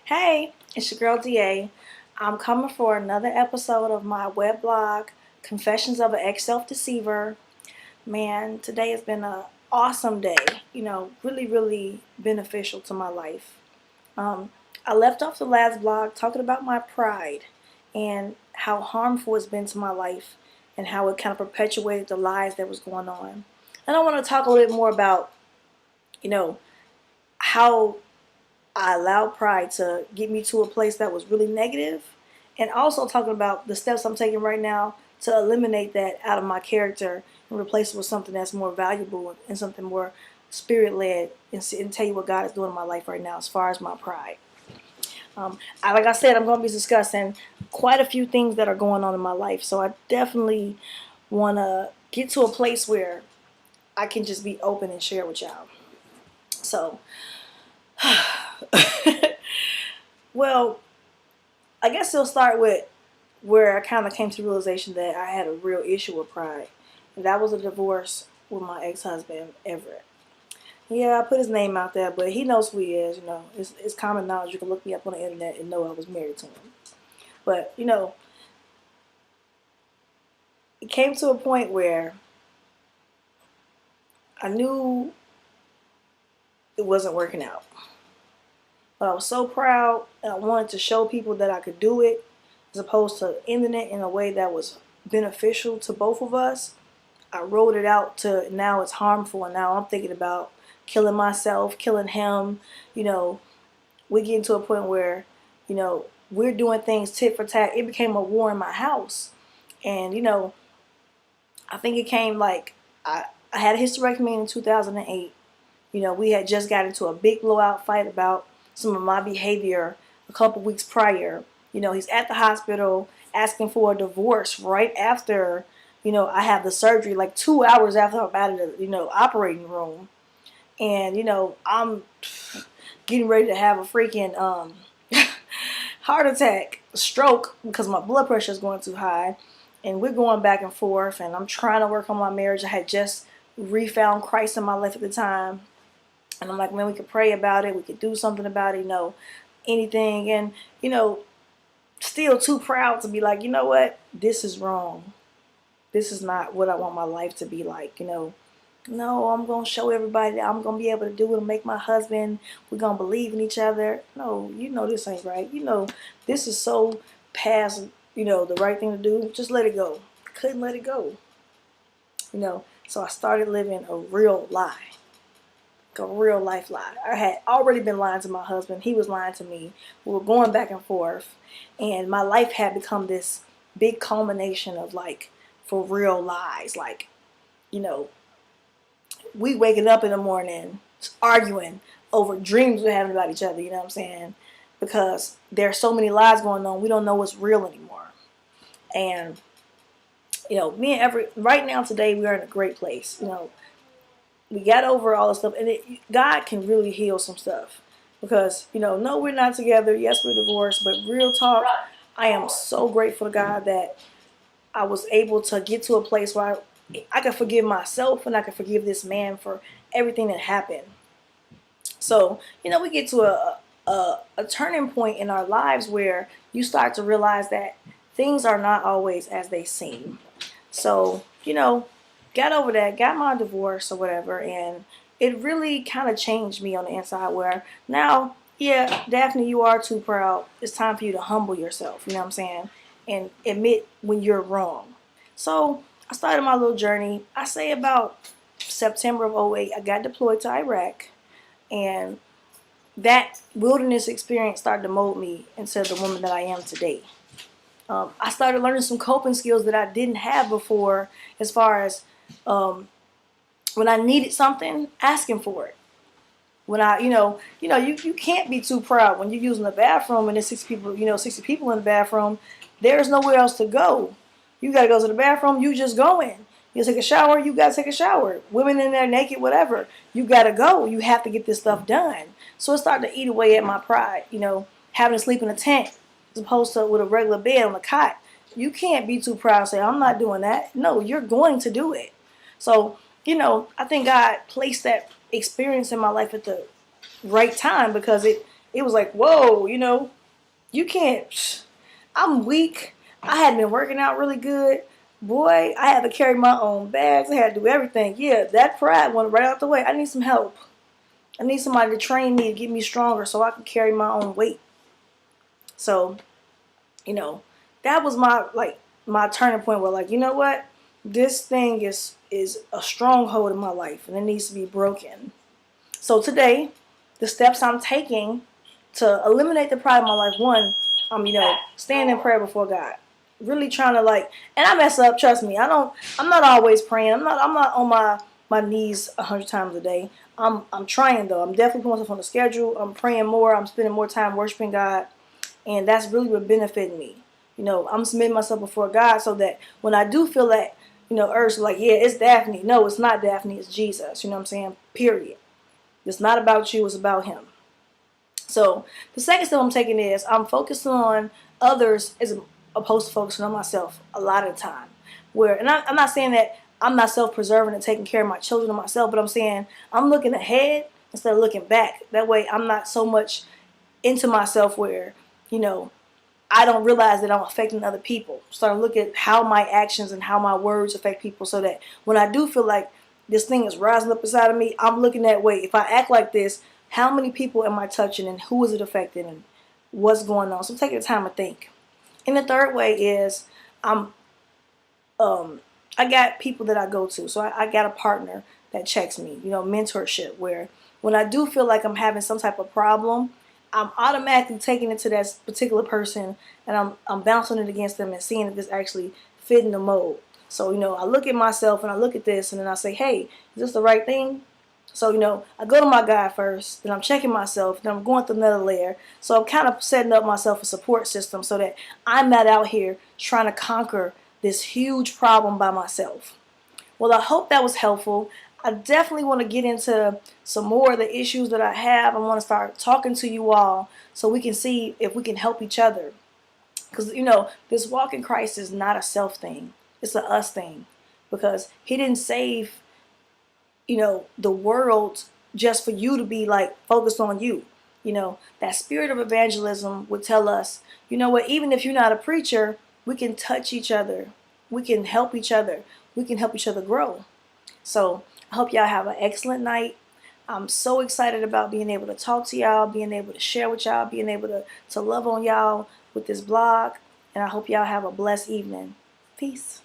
Hey, it's your girl DA. I'm coming for another episode of my web blog, Confessions of an Ex-Self-Deceiver. Man, today has been an awesome day. Really, really beneficial to my life. Um, I left off the last blog talking about my pride and how harmful it's been to my life and how it kind of perpetuated the lies that was going on. And I want to talk a little bit more about, you know, how I allowed pride to get me to a place that was really negative, and also talking about the steps I'm taking right now to eliminate that out of my character and replace it with something that's more valuable and something more spirit-led, and tell you what God is doing in my life right now as far as my pride. Like I said, I'm going to be discussing quite a few things that are going on in my life, so I definitely want to get to a place where I can just be open and share with y'all. So, well, I guess it'll start with where I kind of came to the realization that I had a real issue with pride. And that was a divorce with my ex-husband, Everett. Yeah, I put his name out there, but he knows who he is. It's common knowledge. You can look me up on the internet and know I was married to him. But, it came to a point where I knew it wasn't working out. But I was so proud, and I wanted to show people that I could do it, as opposed to ending it in a way that was beneficial to both of us. I wrote it out to now it's harmful, and now I'm thinking about killing myself, killing him. We get to a point where, we're doing things tit for tat. It became a war in my house. And, I think it came like, I had a hysterectomy in 2008. We had just got into a big blowout fight about some of my behavior a couple weeks prior. He's at the hospital asking for a divorce right after, I have the surgery, like 2 hours after I'm out of the, operating room. And, I'm getting ready to have a freaking heart attack, stroke, because my blood pressure is going too high. And we're going back and forth, and I'm trying to work on my marriage. I had just refound Christ in my life at the time. And I'm like, man, we could pray about it. We could do something about it, anything. And, still too proud to be like, you know what? This is wrong. This is not what I want my life to be like, No, I'm going to show everybody that I'm going to be able to do it and make my husband. We're going to believe in each other. No, this ain't right. This is so past, the right thing to do. Just let it go. Couldn't let it go. So I started living a real lie. A real life lie. I had already been lying to my husband. He was lying to me. We were going back and forth. And my life had become this big culmination of like, for real lies. Like, we waking up in the morning arguing over dreams we're having about each other. You know what I'm saying? Because there are so many lies going on. We don't know what's real anymore. And, me and Everett, right now today, we are in a great place. We got over all this stuff, and God can really heal some stuff. Because, no, we're not together. Yes, we're divorced, but real talk, I am so grateful to God that I was able to get to a place where I could forgive myself and I could forgive this man for everything that happened. So, we get to a turning point in our lives where you start to realize that things are not always as they seem. So, got over that, got my divorce or whatever, and it really kind of changed me on the inside where now, yeah, Daphne, you are too proud. It's time for you to humble yourself, you know what I'm saying, and admit when you're wrong. So I started my little journey. I say about September of '08, I got deployed to Iraq, and that wilderness experience started to mold me into the woman that I am today. I started learning some coping skills that I didn't have before, as far as when I needed something, asking for it. When you can't be too proud when you're using the bathroom and there's 60 people in the bathroom. There's nowhere else to go. You got to go to the bathroom. You just go in. You take a shower. You got to take a shower. Women in there naked, whatever. You got to go. You have to get this stuff done. So it started to eat away at my pride. Having to sleep in a tent as opposed to with a regular bed on a cot. You can't be too proud and say, I'm not doing that. No, you're going to do it. So, I think God placed that experience in my life at the right time, because it it was like, whoa, you can't. I'm weak. I hadn't been working out really good. Boy, I had to carry my own bags. I had to do everything. Yeah, that pride went right out the way. I need some help. I need somebody to train me to get me stronger so I can carry my own weight. So, that was my turning point where, like, you know what? This thing is a stronghold in my life and it needs to be broken. So today, the steps I'm taking to eliminate the pride in my life, one, I'm, standing in prayer before God. Really trying to, and I mess up, trust me. I'm not always praying. I'm not on my knees 100 times a day. I'm trying though. I'm definitely putting myself on the schedule. I'm praying more. I'm spending more time worshiping God. And that's really what benefited me. I'm submitting myself before God so that when I do feel that, urge, like, yeah, it's Daphne. No, it's not Daphne. It's Jesus. You know what I'm saying? Period. It's not about you. It's about him. So the second step I'm taking is I'm focusing on others as opposed to focusing on myself a lot of the time. And I'm not saying that I'm not self-preserving and taking care of my children and myself, but I'm saying I'm looking ahead instead of looking back. That way I'm not so much into myself where, I don't realize that I'm affecting other people. Start to look at how my actions and how my words affect people so that when I do feel like this thing is rising up inside of me, I'm looking that way. If I act like this, how many people am I touching and who is it affecting and what's going on? So I'm taking the time to think. And the third way is I got people that I go to. So I got a partner that checks me, mentorship, where when I do feel like I'm having some type of problem, I'm automatically taking it to that particular person and I'm bouncing it against them and seeing if it's actually fitting the mold. So, I look at myself and I look at this and then I say, hey, is this the right thing? So, I go to my guy first, then I'm checking myself, then I'm going through another layer. So I'm kind of setting up myself a support system so that I'm not out here trying to conquer this huge problem by myself. Well, I hope that was helpful. I definitely want to get into some more of the issues that I have. I want to start talking to you all so we can see if we can help each other. Because, this walk in Christ is not a self thing. It's a us thing. Because he didn't save, the world just for you to be, focused on you. That spirit of evangelism would tell us, you know what, even if you're not a preacher, we can touch each other. We can help each other. We can help each other grow. So I hope y'all have an excellent night. I'm so excited about being able to talk to y'all, being able to share with y'all, being able to love on y'all with this blog. And I hope y'all have a blessed evening. Peace.